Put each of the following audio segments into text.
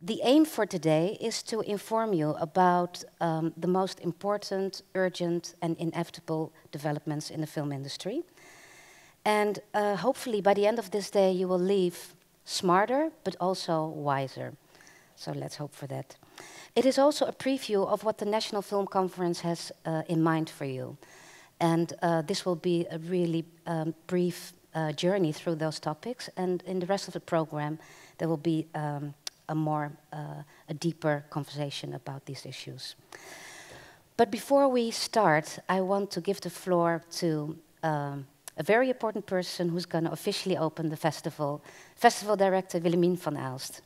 The aim for today is to inform you about the most important, urgent, and inevitable developments in the film industry. And hopefully by the end of this day you will leave smarter, but also wiser. So let's hope for that. It is also a preview of what the National Film Conference has in mind for you. And this will be a really brief journey through those topics. And in the rest of the program, there will be a deeper conversation about these issues. But before we start, I want to give the floor to a very important person who's going to officially open the festival, Festival Director Willemien van Aalst.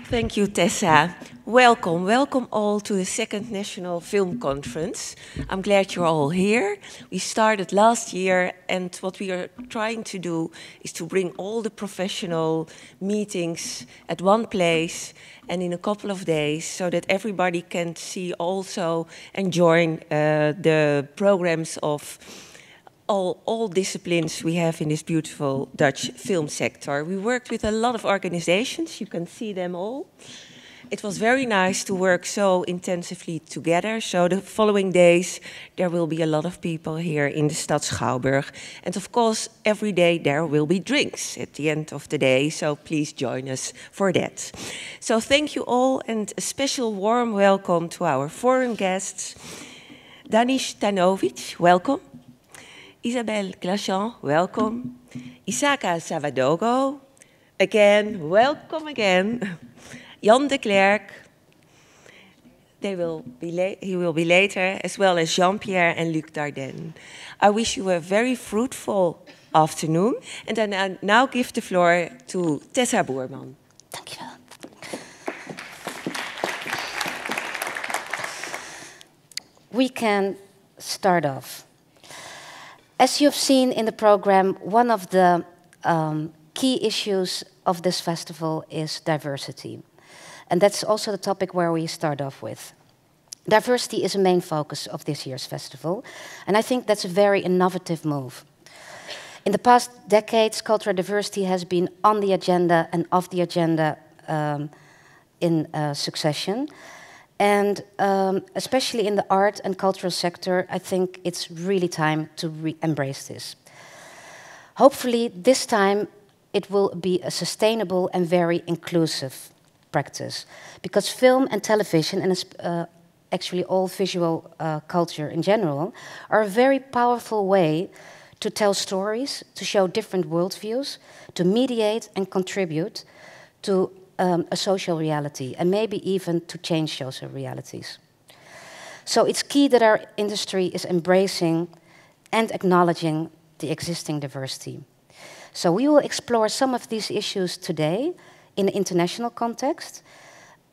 Thank you, Tessa. Welcome, welcome all to the second National Film Conference. I'm glad you're all here. We started last year, and what we are trying to do is to bring all the professional meetings at one place and in a couple of days so that everybody can see also and join the programs of all disciplines we have in this beautiful Dutch film sector. We worked with a lot of organizations, you can see them all. It was very nice to work so intensively together. So the following days, there will be a lot of people here in the Stad Schouwburg. And of course, every day there will be drinks at the end of the day. So please join us for that. So thank you all, and a special warm welcome to our foreign guests. Danis Stanovic, welcome. Isabelle Glachan, welcome. Isaka Savadogo, again, welcome again. Jan de Klerk, he will be later, as well as Jean-Pierre and Luc Dardenne. I wish you a very fruitful afternoon, and I now give the floor to Tessa Boerman. Dankjewel. We can start off. As you've seen in the program, one of the key issues of this festival is diversity. And that's also the topic where we start off with. Diversity is a main focus of this year's festival, and I think that's a very innovative move. In the past decades, cultural diversity has been on the agenda and off the agenda in succession. And especially in the art and cultural sector, I think it's really time to embrace this. Hopefully, this time it will be a sustainable and very inclusive practice, because film and television, and actually all visual culture in general, are a very powerful way to tell stories, to show different worldviews, to mediate and contribute to a social reality, and maybe even to change social realities. So it's key that our industry is embracing and acknowledging the existing diversity. So we will explore some of these issues today in an international context.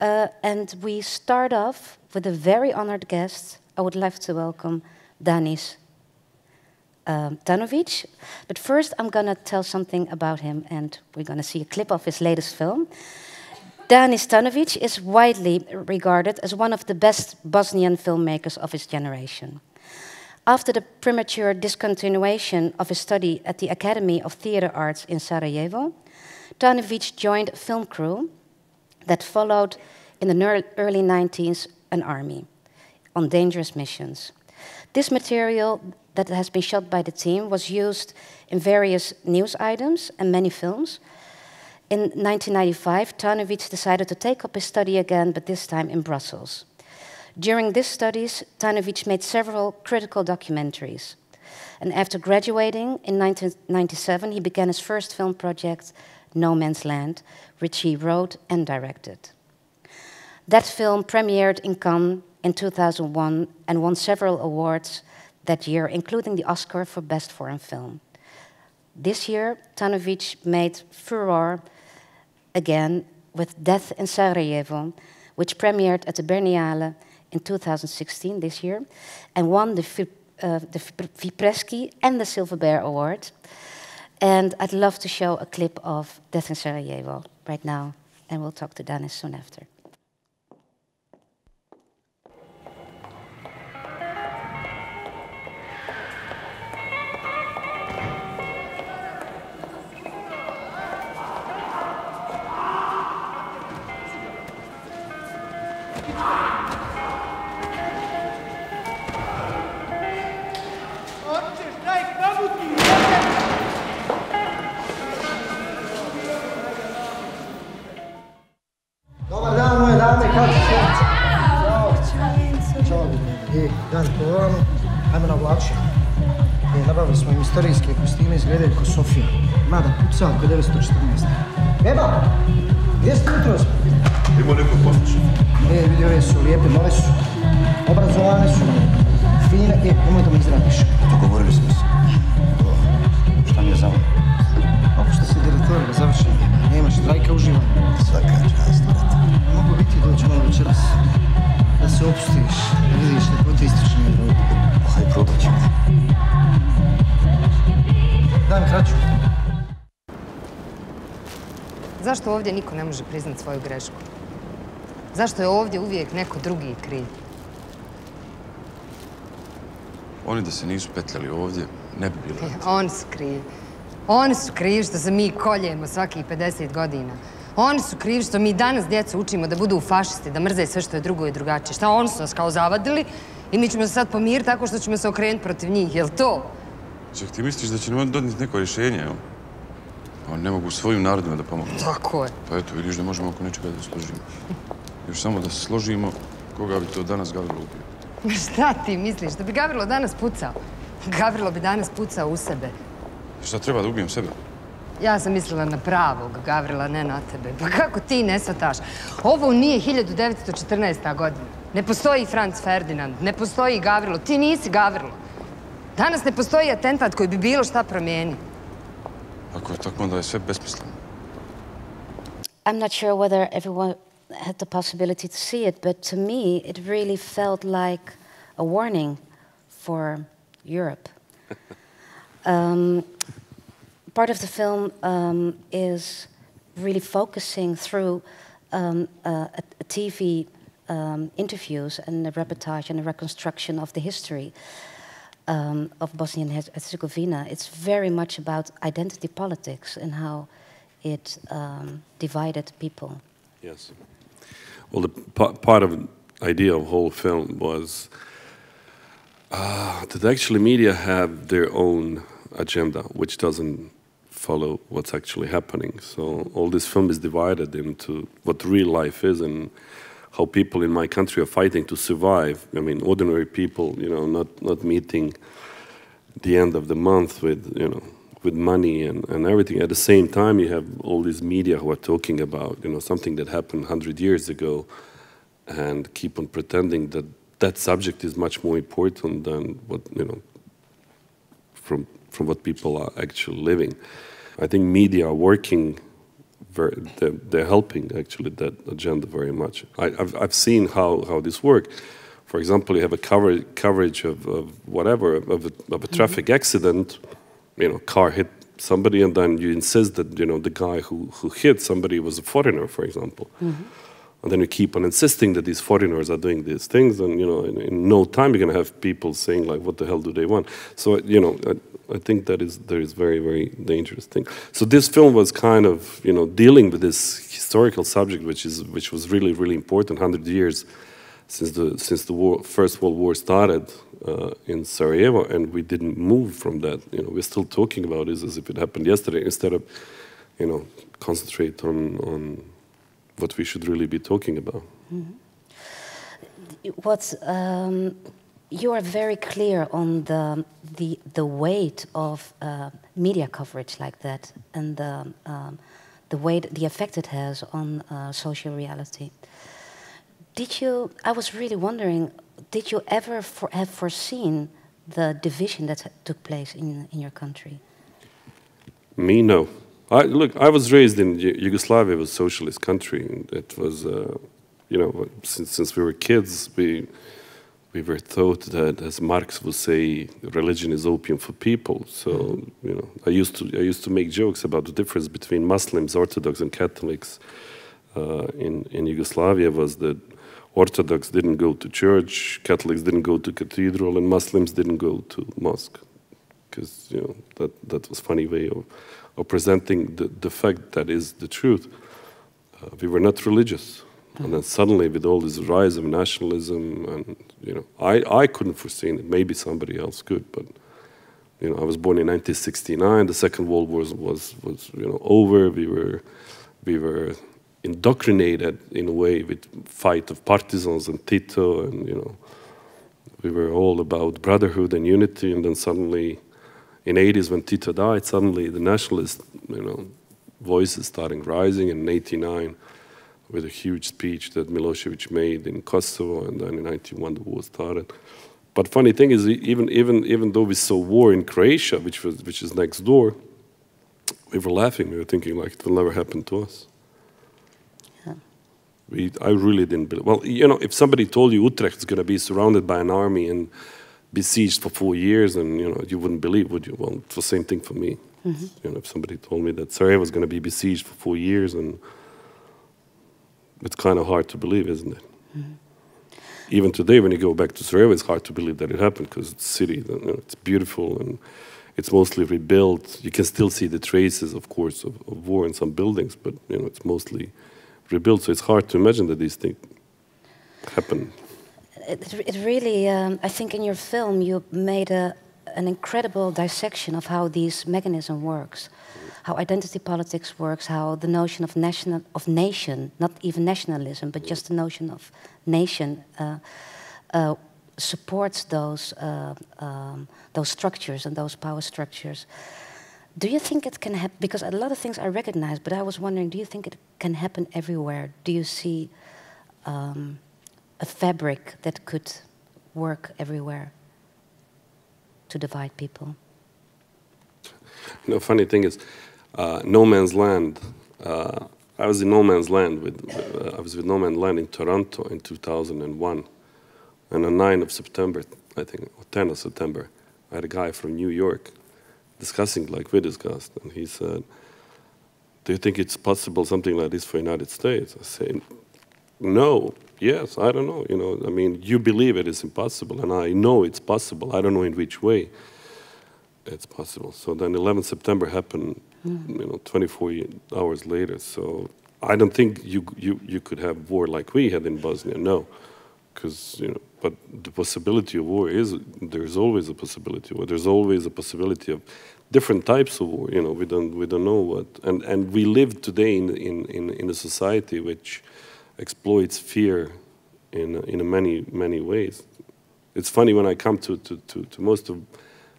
And we start off with a very honored guest. I would like to welcome Danis Stanovic. But first, I'm going to tell something about him, and we're going to see a clip of his latest film. Danis Stanovic is widely regarded as one of the best Bosnian filmmakers of his generation. After the premature discontinuation of his study at the Academy of Theatre Arts in Sarajevo, Stanovic joined a film crew that followed in the early 90s an army on dangerous missions. This material that has been shot by the team was used in various news items and many films. In 1995, Stanovic decided to take up his study again, but this time in Brussels. During these studies, Stanovic made several critical documentaries. And after graduating in 1997, he began his first film project, No Man's Land, which he wrote and directed. That film premiered in Cannes in 2001 and won several awards that year, including the Oscar for Best Foreign Film. This year, Stanovic made furore again with Death in Sarajevo, which premiered at the Berlinale in 2016, this year, and won the Vipresci and the Silver Bear Award. And I'd love to show a clip of Death in Sarajevo right now, and we'll talk to Danis soon after. Dobar dan, moje dame, kako ste? Ćao. Dan, povamo. Ajmo na vlakše. Nabavili smo im istorijske kostime, izgledaju ko Sofija. Mada puca oko 914. Eba! Gdje ste jutros? Imao neko poslušaj. Vidi, ove su lijepe, nove su. Obrazovane su. Fine. Nemoj da me izradiš. Dogovorili smo se. Šta mi je za ovo? Opušta se direktorija, završen. Nema štrajka, uživa. Svaka čast, brate. Mogu biti doći malo večeras. Da se opustiš, da vidiš ljepote istočne Evrope. Hajde, probat ćemo. Daj mi kraću. Zašto ovdje niko ne može priznat svoju grešku? Zašto je ovdje uvijek neko drugi kriv? Oni da se nisu petljali ovdje, ne bi bili. Oni su krivi. Oni su krivi što se mi koljemo svakih 50 godina. Oni su krivi što mi danas djecu učimo da budu fašisti, da mrze sve što je drugo i drugačije. Šta, oni su nas kao zavadili i mi ćemo se sad pomiriti tako što ćemo se okrenuti protiv njih, jel to? Ček, ti misliš da će nam donijeti neko rješenje, jel? Oni ne mogu svojim narodima da pomogu. Tako je. Pa eto, vidiš da možemo oko nečega da se složimo. Još samo da se složimo, koga bi to danas Gavrilo ubio. Šta ti misliš? Da bi Gavrilo danas pucao? Gavrilo bi danas pucao u sebe. Šta treba da ubijem sebe? Ja sam mislila na pravog Gavrila, ne na tebe. Pa kako ti ne shvataš? Ovo nije 1914. godina. Ne postoji Franz Ferdinand, ne postoji Gavrilo. Ti nisi Gavrilo. Danas ne postoji atentat koji bi bilo šta promijenio. Ako je tako, onda je sve besmisleno. I'm not sure whether everyone had the possibility to see it, but to me it really felt like a warning for Europe. Part of the film is really focusing through a TV interviews and a reportage and a reconstruction of the history of Bosnia and Herzegovina. It's very much about identity politics and how it divided people. Yes. Well, the part of the idea of the whole film was that actually media have their own agenda, which doesn't follow what's actually happening. So all this film is divided into what real life is and how people in my country are fighting to survive. I mean, ordinary people, you know, not meeting the end of the month with, you know, with money and everything. At the same time, you have all these media who are talking about, you know, something that happened 100 years ago and keep on pretending that that subject is much more important than what, you know, from what people are actually living. I think media are working, they're helping actually that agenda very much. I've seen how this works. For example, you have a coverage of whatever, of a traffic accident, you know, car hit somebody, and then you insist that, you know, the guy who hit somebody was a foreigner, for example. And then you keep on insisting that these foreigners are doing these things, and, you know, in no time you're going to have people saying, like, what the hell do they want? So, you know, I think that is very, very dangerous thing. So this film was kind of, you know, dealing with this historical subject, which was really, really important. 100 years since the First World War started in Sarajevo, and we didn't move from that. You know, we're still talking about this as if it happened yesterday, instead of, you know, concentrate on what we should really be talking about. You are very clear on the weight of media coverage like that, and the effect it has on social reality. I was really wondering, did you ever have foreseen the division that took place in your country? Me, no. Look, I was raised in Yugoslavia, was a socialist country. And it was, you know, since we were kids, we were taught that, as Marx would say, religion is opium for people. So, you know, I used to make jokes about the difference between Muslims, Orthodox, and Catholics in Yugoslavia. Was that Orthodox didn't go to church, Catholics didn't go to cathedral, and Muslims didn't go to mosque, because, you know, that was a funny way of presenting the fact that is the truth. We were not religious. And then suddenly, with all this rise of nationalism, and, you know, I couldn't foresee it. Maybe somebody else could, but You know, I was born in 1969. The Second World War was over. We were indoctrinated in a way with fight of partisans and Tito, and we were all about brotherhood and unity. And then suddenly, in '80s when Tito died, suddenly the nationalist voices starting rising. In '89, with a huge speech that Milosevic made in Kosovo, and then in '91 the war started. But funny thing is, even though we saw war in Croatia, which is next door, we were laughing. We were thinking like it will never happen to us. Yeah. I really didn't believe. Well, if somebody told you Utrecht is going to be surrounded by an army and besieged for 4 years, and you wouldn't believe, would you? Well, it's the same thing for me. Mm-hmm. If somebody told me that Sarajevo was going to be besieged for 4 years, and it's kind of hard to believe, isn't it? Mm-hmm. Even today, when you go back to Sarajevo, it's hard to believe that it happened because it's a city, it's beautiful, and it's mostly rebuilt. You can still see the traces, of course, of war in some buildings, but it's mostly rebuilt. So it's hard to imagine that these things happen. It really, I think in your film, you made an incredible dissection of how this mechanism works, how identity politics works, how the notion of nation, not even nationalism, but just the notion of nation supports those structures and those power structures. Do you think it can happen? Because a lot of things I recognize, but I was wondering, do you think it can happen everywhere? Do you see a fabric that could work everywhere to divide people? Funny thing is, No Man's Land. I was in No Man's Land I was with No Man's Land in Toronto in 2001, and on 9th of September, I think, or 10th of September, I had a guy from New York discussing like we discussed, and he said, "Do you think it's possible something like this for the United States?" I said, "No, yes, I don't know. I mean, you believe it is impossible, and I know it's possible. I don't know in which way it's possible." So then 11th September happened, 24 hours later. So I don't think you could have war like we had in Bosnia. No, because but the possibility of war there's always a possibility of war. There's always a possibility of different types of war. We don't know what, and we live today in a society which exploits fear in many ways. It's funny when I come to most of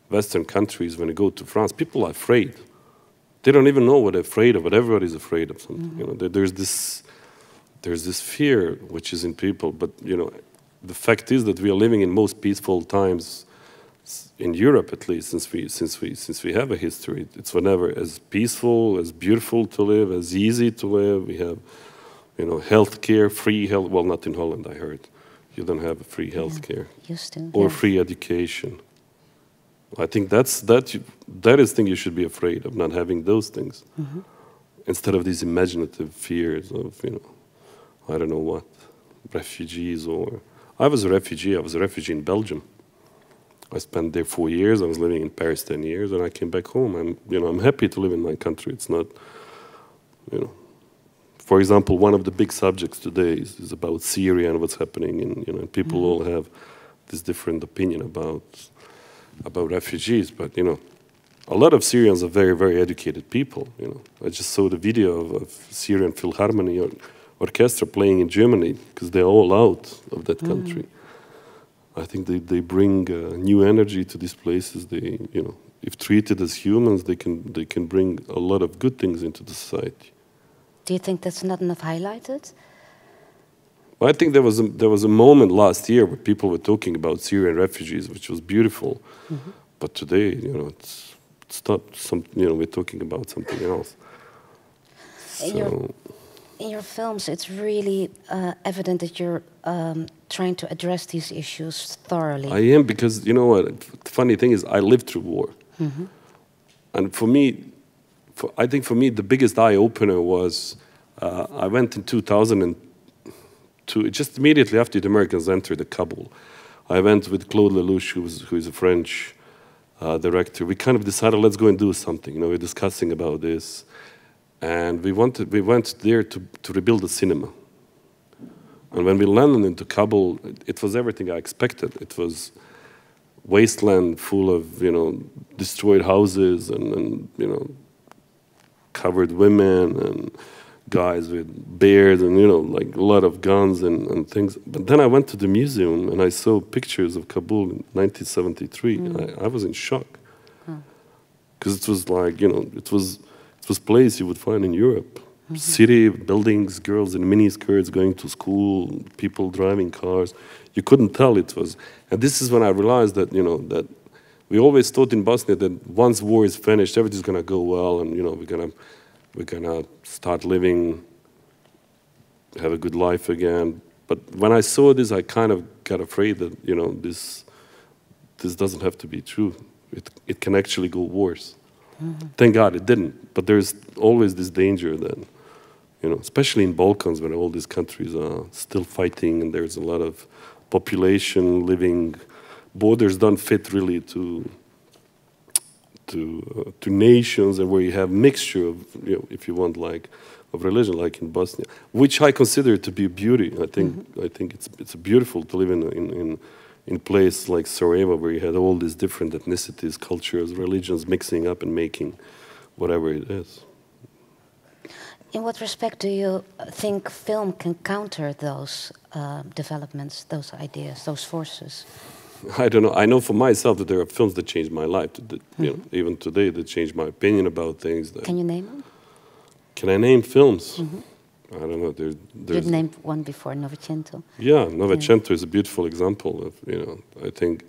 Western countries, when I go to France, people are afraid. They don't even know what they're afraid of, but everybody's afraid of something. Mm-hmm. There's this fear which is in people, but the fact is that we are living in most peaceful times in Europe, at least since we have a history. It's whenever as peaceful, as beautiful to live, as easy to live. We have health care, free health. Well, not in Holland, I heard. You don't have free health care. Used to. Or free education. I think that is thing you should be afraid of, not having those things. Mm-hmm. Instead of these imaginative fears of, I don't know what, refugees or... I was a refugee in Belgium. I spent there 4 years. I was living in Paris 10 years, and I came back home. I'm happy to live in my country. It's not, For example, one of the big subjects today is about Syria and what's happening, and people all have this different opinion about refugees. But a lot of Syrians are very, very educated people. I just saw the video of Syrian Philharmonic Orchestra playing in Germany because they're all out of that country. I think they bring new energy to these places. They, if treated as humans, they can bring a lot of good things into the society. Do you think that's not enough highlighted? Well, I think there was a moment last year where people were talking about Syrian refugees, which was beautiful. Mm-hmm. But today, it's stopped. We're talking about something else. In your films, it's really evident that you're trying to address these issues thoroughly. I am, because what? The funny thing is, I lived through war, and for me, I think for me the biggest eye opener was I went in 2002, just immediately after the Americans entered Kabul. I went with Claude Lelouch, who is a French director. We kind of decided, let's go and do something. We're discussing about this. And we went there to rebuild the cinema. And when we landed into Kabul, it was everything I expected. It was wasteland full of, you know, destroyed houses and you know, covered women and guys with beards and, you know, like a lot of guns and things. But then I went to the museum and I saw pictures of Kabul in 1973. I was in shock. Because it was like, you know, it was place you would find in Europe. City, buildings, girls in miniskirts going to school, people driving cars. You couldn't tell it was. And this is when I realized that, you know, that we always thought in Bosnia that once war is finished, everything's going to go well and, you know, we're gonna start living, have a good life again. But when I saw this, I kind of got afraid that, you know, this doesn't have to be true. It can actually go worse. Thank God it didn't. But there's always this danger that, you know, especially in Balkans where all these countries are still fighting and there's a lot of population living, borders don't fit really to nations, and where you have mixture of, you know, if you want, like, of religion, like in Bosnia, which I consider to be a beauty. I think it's beautiful to live in a place like Sarajevo, where you had all these different ethnicities, cultures, religions mixing up and making whatever it is. In what respect do you think film can counter those developments, those ideas, those forces? I don't know. I know for myself that there are films that changed my life. That, you know, even today, that changed my opinion about things. Can you name them? Can I name films? I don't know. You'd named one before, Novecento. Yeah, Novecento is a beautiful example of, you know, I think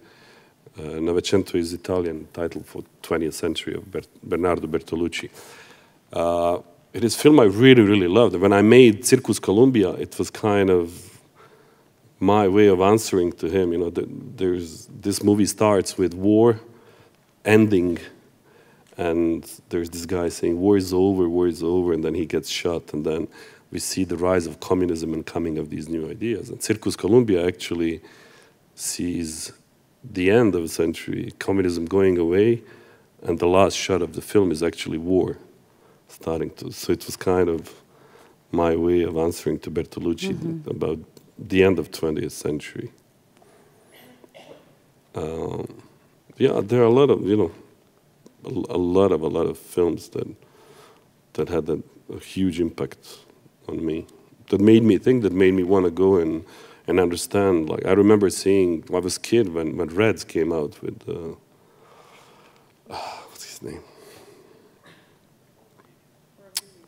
Novecento is Italian title for 20th century of Bernardo Bertolucci. It is a film I really, really loved. When I made Circus Columbia, it was kind of my way of answering to him. You know, this movie starts with war ending, and there's this guy saying war is over, and then he gets shot, and then we see the rise of communism and coming of these new ideas. And Circus Columbia actually sees the end of a century, communism going away, and the last shot of the film is actually war starting to. So it was kind of my way of answering to Bertolucci about the end of 20th century. Yeah, there are a lot of, you know, a lot of films that had a huge impact on me, that made me think, that made me want to go and understand. Like, I remember seeing, I was a kid when Reds came out with, what's his name?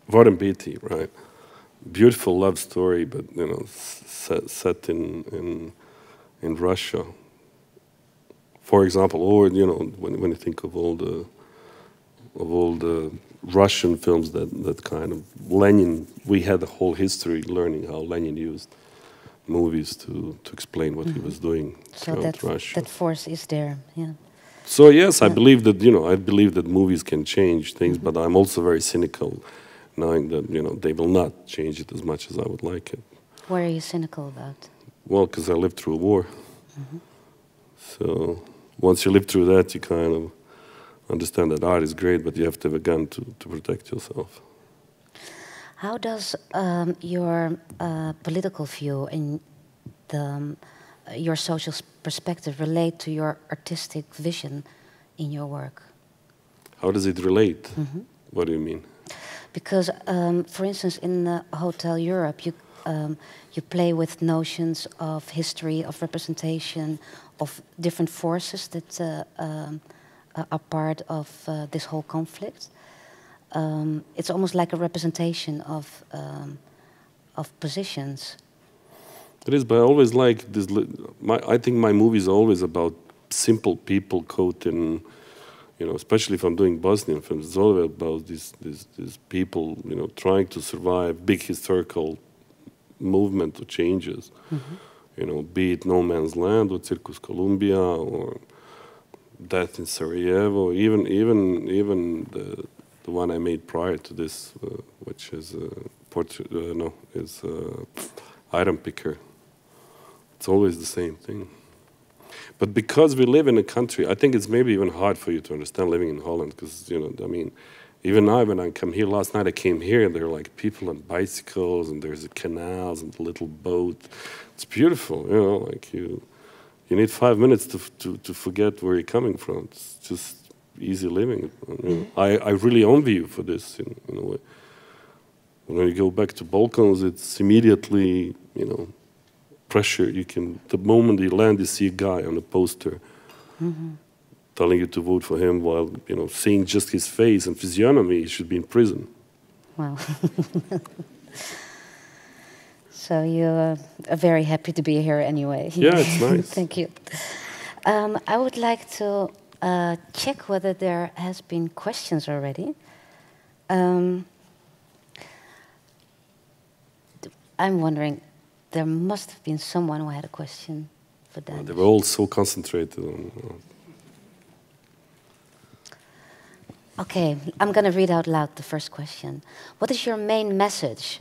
Warren Beatty, right? Beautiful love story, but, you know, set in Russia, for example, or, you know, when you think of all the Russian films that kind of Lenin, we had a whole history learning how Lenin used movies to explain what he was doing throughout Russia. That force is there, yeah. So yes, I believe that, you know, I believe that movies can change things, but I'm also very cynical, knowing that, you know, they will not change it as much as I would like it. What are you cynical about? Well, because I lived through a war. So once you live through that, you kind of understand that art is great, but you have to have a gun to protect yourself. How does your political view and your social perspective relate to your artistic vision in your work? How does it relate? What do you mean? Because, for instance, in Hotel Europe, you play with notions of history, of representation, of different forces that are part of this whole conflict. It's almost like a representation of positions. It is, but I always like this. I think my movies are always about simple people caught in, you know, especially if I'm doing Bosnian films. It's all about these people, you know, trying to survive big historical movement or changes. You know, be it No Man's Land or Circus Columbia or Death in Sarajevo, even the one I made prior to this, which is Iron Picker. It's always the same thing. But because we live in a country, I think it's maybe even hard for you to understand living in Holland, because, you know, I mean, even now when I come here, last night I came here and there are like people on bicycles and there's canals and a little boat. It's beautiful, you know, like you You need 5 minutes to forget where you're coming from. It's just easy living. I really envy you for this in a way. When you go back to Balkans, it's immediately, pressure. The moment you land, you see a guy on a poster telling you to vote for him while, seeing just his face and physiognomy, he should be in prison. Wow. So you are very happy to be here anyway. Yeah, it's nice. Thank you. I would like to check whether there has been questions already. I'm wondering, there must have been someone who had a question for Dan. They were all so concentrated on... Okay, I'm going to read out loud the first question. What is your main message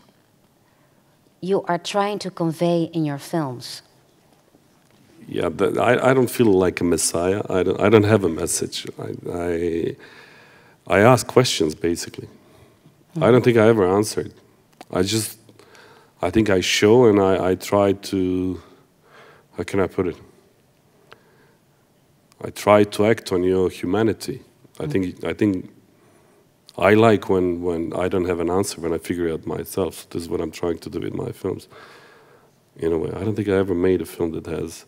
you are trying to convey in your films? Yeah, I don't feel like a messiah. I don't have a message. I ask questions, basically. I don't think I ever answered. I think I show and I try to, how can I put it? I try to act on your humanity. I think I like when I don't have an answer, when I figure it out myself. This is what I'm trying to do with my films. In a way, I don't think I ever made a film that has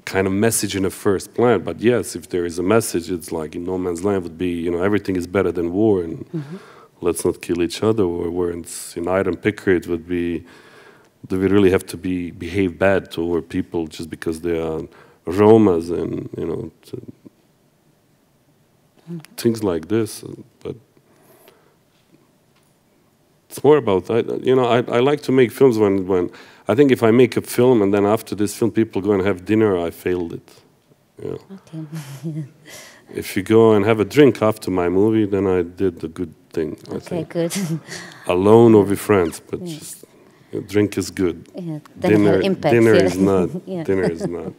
kind of message in the first plan. But yes, if there is a message, it's like in No Man's Land would be, everything is better than war, and let's not kill each other. Or where it's in Iron Picker, it would be, do we really have to behave bad toward people just because they are Romas and things like this? But it's more about I like to make films when I think if I make a film and then after this film people go and have dinner, I failed it. Okay. If you go and have a drink after my movie, then I did the good thing. Okay, good. Alone or with friends, but just drink is good. Yeah, dinner is not. Yeah. Dinner is not.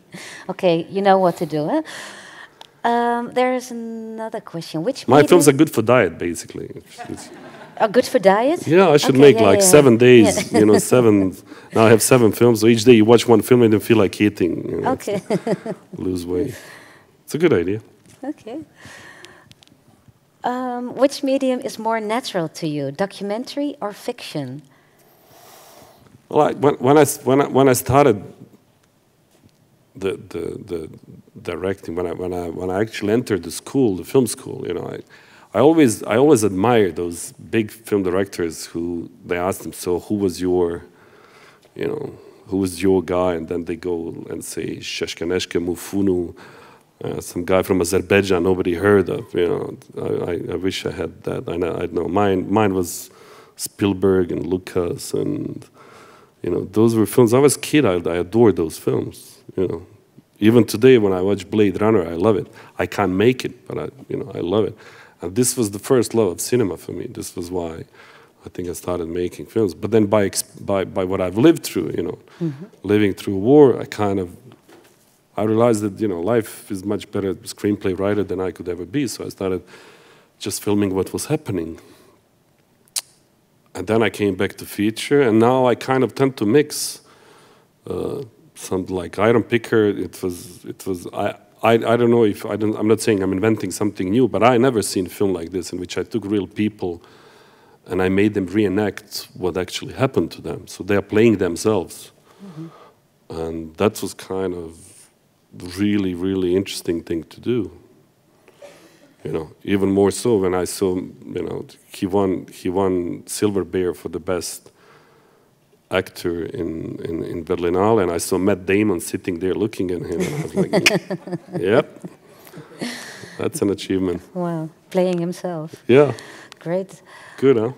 Okay, you know what to do, huh? There is another question. My films are good for diet, basically. Are good for diet? Yeah, I should make 7 days, 7. Now I have 7 films, so each day you watch one film and you feel like eating. Okay. Lose weight. It's a good idea. Okay. Which medium is more natural to you, documentary or fiction? Well, when I started the directing, when I actually entered the school, the film school, I always admire those big film directors who they ask them, so who was your guy, and then they go and say Sheshkaneshka Mufunu, some guy from Azerbaijan nobody heard of. I wish I had that. I know mine was Spielberg and Lucas, and those were films. I was a kid. I adored those films. Even today when I watch Blade Runner, I love it. I can't make it, but I love it. And this was the first love of cinema for me. This was why I think I started making films. But then by what I've lived through, living through war, I realized that, life is much better screenplay writer than I could ever be. So I started just filming what was happening. And then I came back to feature, and now I kind of tend to mix something like Iron Picker. I don't know if I'm not saying I'm inventing something new, but I never seen a film like this in which I took real people and I made them reenact what actually happened to them. So they are playing themselves, and that was kind of really, really interesting thing to do. Even more so when I saw, he won Silver Bear for the best actor in Berlinale, and I saw Matt Damon sitting there looking at him, and I was like, yep, that's an achievement. Wow, playing himself. Yeah. Great. Good, huh?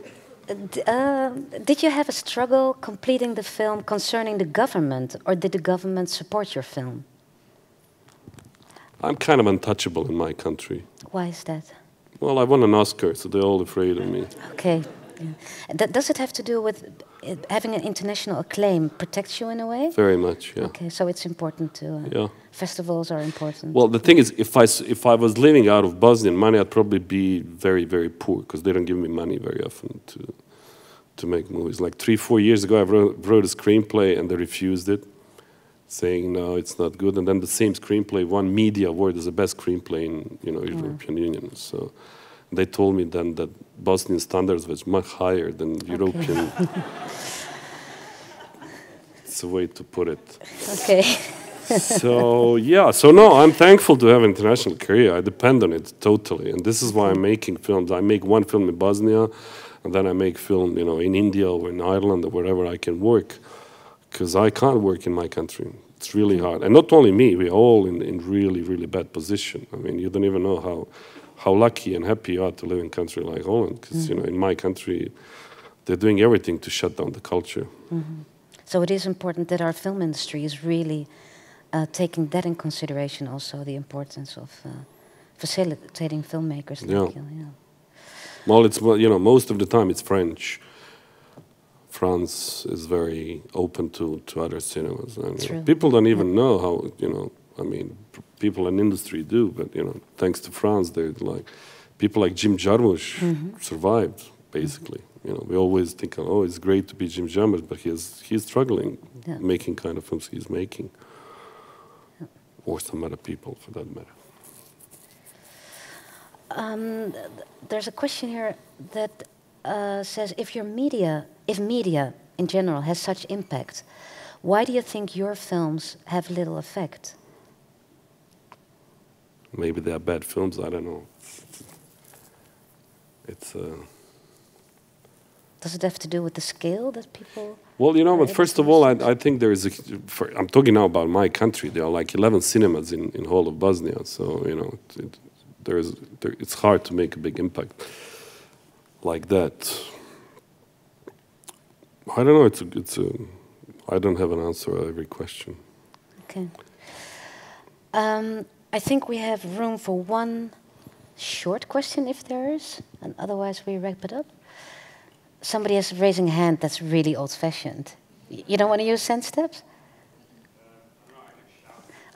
Did you have a struggle completing the film concerning the government, or did the government support your film? I'm kind of untouchable in my country. Why is that? Well, I won an Oscar, so they're all afraid of me. Okay. Yeah. Does it have to do with having an international acclaim protects you in a way? Very much, yeah. Okay, so it's important to... Festivals are important. Well, the thing is, if I was living out of Bosnian money, I'd probably be very, very poor, because they don't give me money very often to make movies. Like 3-4 years ago, I wrote a screenplay, and they refused it. saying no, it's not good, and then the same screenplay, one media award is the best screenplay in European Union. So they told me then that Bosnian standards was much higher than European. It's a way to put it. Okay. So yeah, so no, I'm thankful to have an international career. I depend on it totally, and this is why I'm making films. I make one film in Bosnia, and then I make film, in India or in Ireland or wherever I can work, because I can't work in my country. It's really hard, and not only me. We're all in really, really bad position. I mean, you don't even know how lucky and happy you are to live in a country like Holland, because in my country, they're doing everything to shut down the culture. So it is important that our film industry is really taking that in consideration, also the importance of facilitating filmmakers. Like you, Well, it's most of the time it's French. France is very open to other cinemas, and people don't even know how I mean, people in industry do, but thanks to France, they're like people like Jim Jarmusch survived basically. We always think, oh, it's great to be Jim Jarmusch, but he's struggling making kind of films he's making. Or some other people, for that matter. There's a question here that says, if media in general has such impact, why do you think your films have little effect? Maybe they're bad films, I don't know. Does it have to do with the scale that people... Well, but first of all, I think there is I'm talking now about my country. There are like 11 cinemas in whole of Bosnia, so it's hard to make a big impact like that. I don't know. I don't have an answer to every question. Okay. I think we have room for one short question, if there is, and otherwise we wrap it up. Somebody is raising a hand that's really old-fashioned. You don't want to use sense steps?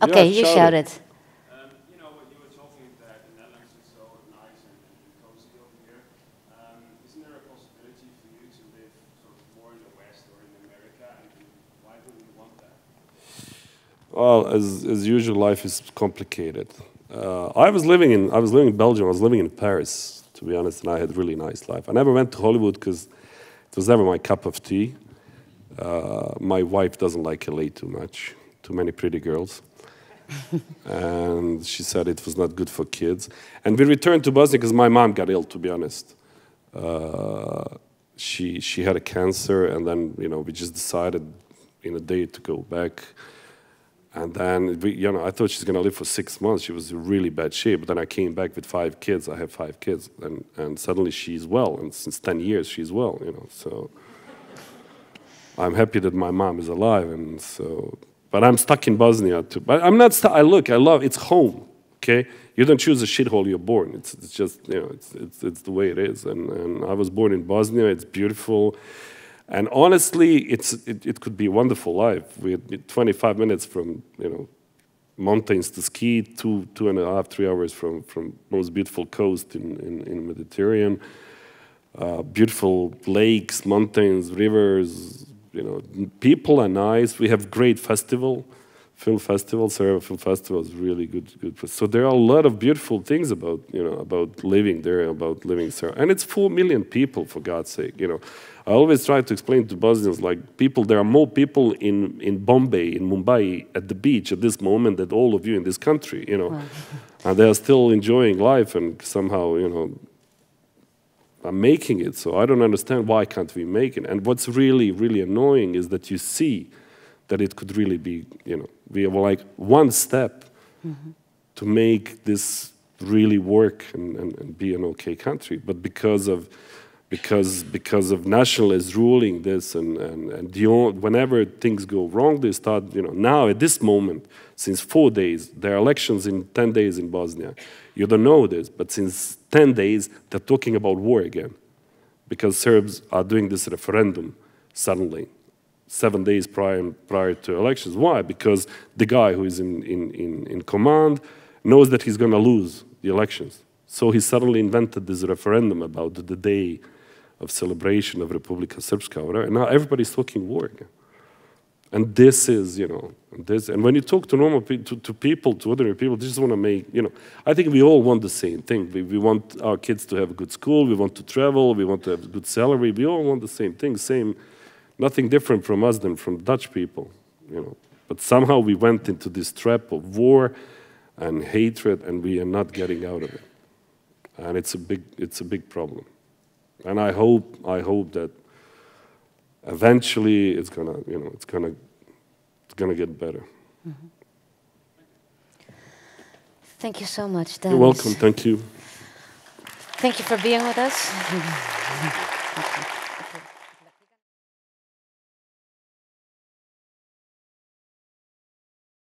Okay, you shout it. You were talking that the Netherlands is so nice and cozy over here. Isn't there a possibility for you to live sort of more in the West or in America? And why wouldn't you want that? Well, as usual, life is complicated. I was living in Belgium. I was living in Paris, to be honest, and I had a really nice life. I never went to Hollywood because it was never my cup of tea. My wife doesn't like LA too much, too many pretty girls. And she said it was not good for kids. And we returned to Bosnia because my mom got ill, to be honest. She had a cancer, and then we just decided in a day to go back. And then I thought she's gonna live for 6 months. She was in really bad shape. But then I came back with 5 kids. I have 5 kids, and suddenly she's well. And since 10 years, she's well. So I'm happy that my mom is alive. And so, but I'm stuck in Bosnia too. But I'm not stuck. I love it's home. Okay, you don't choose a shithole you're born. It's just it's the way it is. And I was born in Bosnia. It's beautiful. And honestly, it could be a wonderful life. We had 25 minutes from mountains to ski, 2.5, 3 hours from most beautiful coast in Mediterranean. Beautiful lakes, mountains, rivers. People are nice. We have great film festival. Sarajevo Film Festival is really good. So there are a lot of beautiful things about living there, about living there. And it's 4 million people, for God's sake. I always try to explain to Bosnians, like, there are more people in Bombay, in Mumbai, at the beach at this moment than all of you in this country, Wow. And they are still enjoying life and somehow, are making it. So I don't understand why can't we make it. And what's really, really annoying is that you see that it could really be, we have like one step to make this really work and be an okay country. But because of nationalists ruling this and whenever things go wrong, they start, now at this moment, since 4 days, there are elections in 10 days in Bosnia. You don't know this, but since 10 days, they're talking about war again. Because Serbs are doing this referendum suddenly, 7 days prior to elections. Why? Because the guy who is in command knows that he's going to lose the elections. So he suddenly invented this referendum about the day of celebration of Republika Srpska, and now everybody's talking war again. And this is, you know, this. And when you talk to normal people, to people, to ordinary people, they just want to make, you know, I think we all want the same thing. We want our kids to have a good school, we want to travel, we want to have a good salary. We all want the same thing, nothing different from us than from Dutch people, you know. But somehow we went into this trap of war and hatred, and we are not getting out of it. And it's a big problem. And I hope that eventually it's gonna, you know, it's gonna get better. Mm-hmm. Thank you so much, Danis. You're welcome. Thank you. Thank you for being with us.